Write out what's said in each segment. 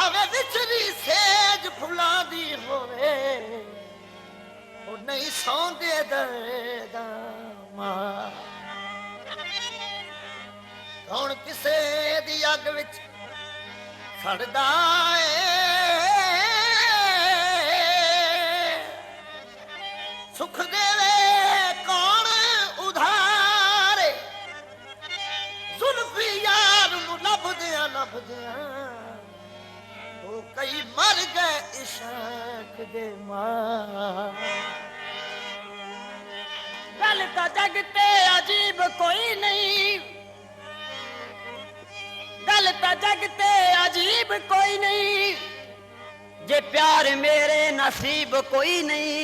भावे विचरी says फुलां दी होवे ओ नहीं सौंदे दर्दा मां कौन किसे दी अग विच सड़दा सुख देवे कौन उधारे जुल्फी यार नू लभदियां ओ कई मर गए इश्क दे मां गल तां जग ते अजीब कोई नहीं गल तां जग ते अजीब कोई नहीं जे प्यार मेरे नसीब कोई नहीं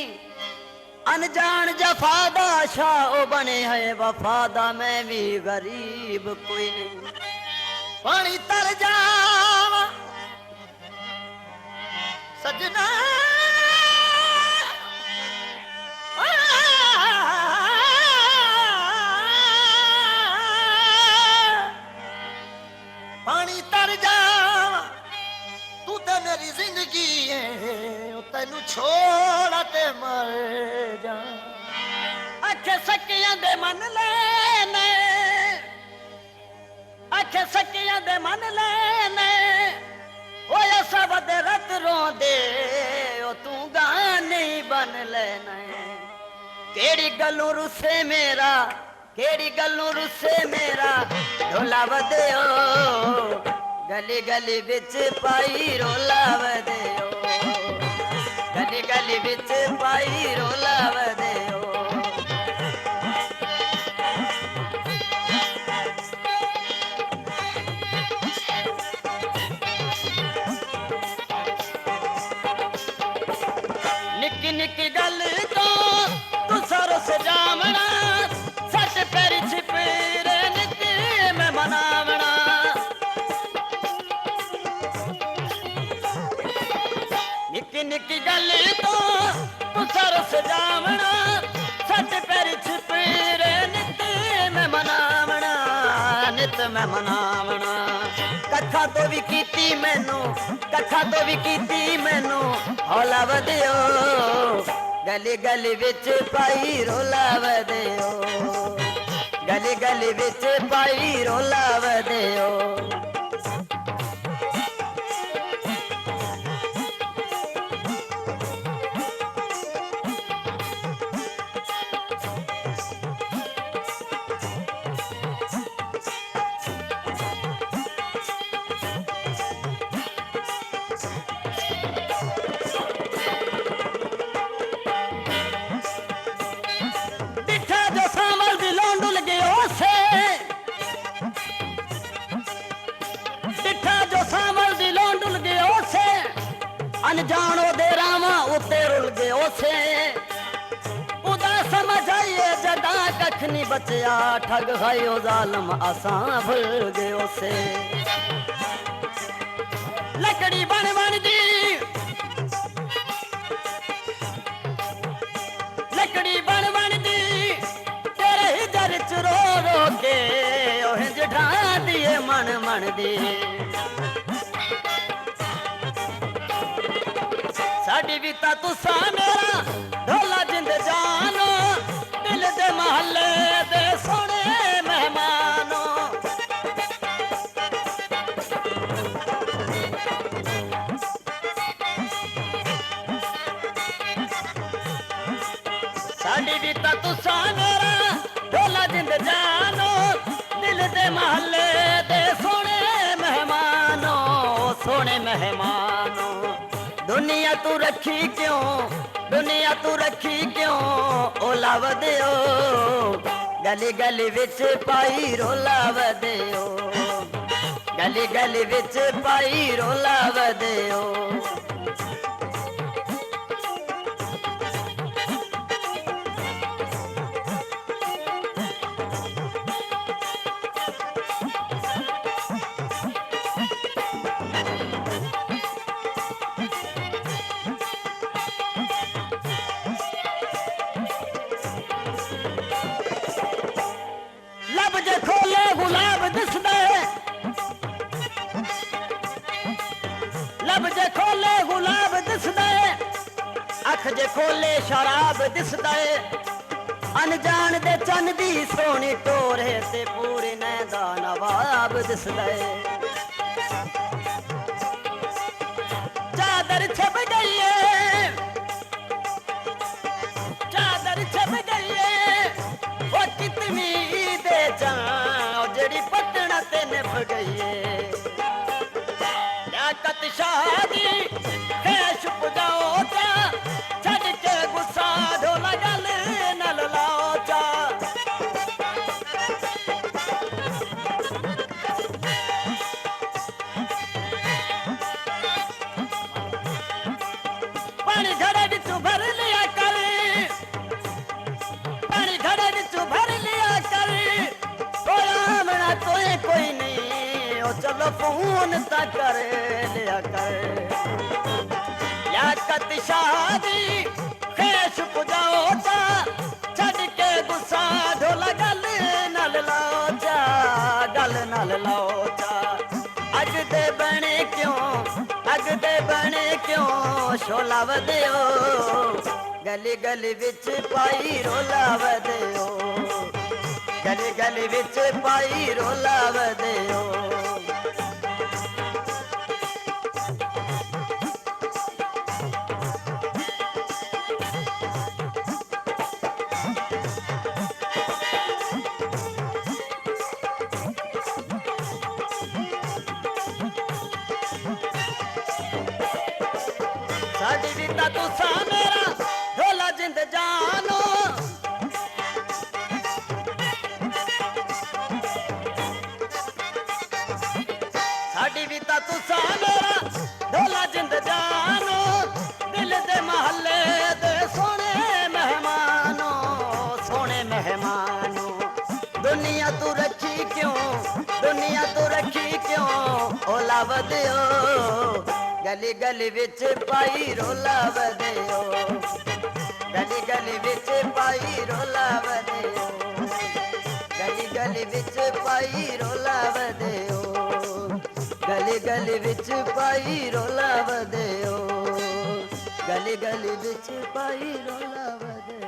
अनजान जफादा शाह बने है वफादा मैं भी गरीब कोई नहीं पानी तर जावा सजना पानी तर जावा तू तो मेरी जिंदगी है तेनू छोड़ ते मर जा आखे सकियां दे मन लेने आखे सकियां दे मन लेने ओया सब दे रत रोंदे ओ तू गाने बन लेना केड़ी गल्लों रुसे मेरा केड़ी गल्लों रुसे मेरा ढोला वदयो गली गली विच पाई रोला वदयो गली गली विच पाई रोला वदयो निक्की निक्की गल तो तू सरस जामना सच पैरी छिपे नित्ती मैं मनावना निक्की निक्की गल तो तू सरस जामना सच पैरी छिपे नित मैं मनावना नित मैं मनावना कथा तो भी कीती मैनू कथा तो भी कीती मैनू हौला वदयो गली गली विच पाई रोला वदयो गली गली विच पाई रोला वदयो अनजानो दे रावा उते रुल गए उसे उदा समझ आइए जदा कख नहीं बचया ठग खायो जालम आसां भूल गए उसे लकड़ी बन बन दी लकड़ी बन बन दी तेरे ही दर च रो रो के ओह जठा दिए मन मन दी साडी भी ता तुसा मेरा ढोला जिंद जानो दिल दे महल्ले दे सोने मेहमानो साडी भी ता तुसा मेरा ढोला जिंद जानो दिल दे महल्ले दे सोने मेहमानो सोने मेहमानो दुनिया तू रखी क्यों दुनिया तू रखी क्यों ओला वदयो गली गली विच पाई रोला वदयो गली गली विच पाई रोला वदयो लब जे खोले गुलाब दिसदा है, अख जे खोले शराब दिसदा है। अनजान दे चन दी सोहनी टोरे ते पूरे नैदा नवाब दिसदा है। चादर छप गई है, चादर छप गई है, वो कितनी दे जान जड़ी पटना ते निभ गई है। लियाकत शाह दी खैश पुजाओ चा, छड़ के गुस्सा ढोला गल नल लाओ चा। पानी घड़े विच भर लिया कर, पानी घड़े विच भर लिया कर, आमना तोए कोई नहीं, ओ चलो फोन ता कर लिया कर। लियाकत शाह दी खैश पुजाओ चा, छड़ के गुस्सा ढोला गल नल लाओ चा, गल नल लाओ चा। अग दे बने क्यों, अग दे बने क्यों शोला वदियो, गली गली विच पाई रोला वदियो, गली गली विच पाई रोला वदियो। साडी रीता तुसा मेरा ढोला जिंद जानो, साडी रीता तुसा मेरा ढोला जिंद जानो, दिल दे महल्ले दे सोने मेहमानो, सोने मेहमानो। दुनिया तू रखी क्यों, दुनिया तू रखी क्यों ओला वदियो, गली गली विच पाई रोला वदियो, गली गली विच पाई रोला वदियो, गली गली विच पाई रोला वदियो, गली गली विच पाई रोला वदियो, गली गली विच पाई रोला वदियो।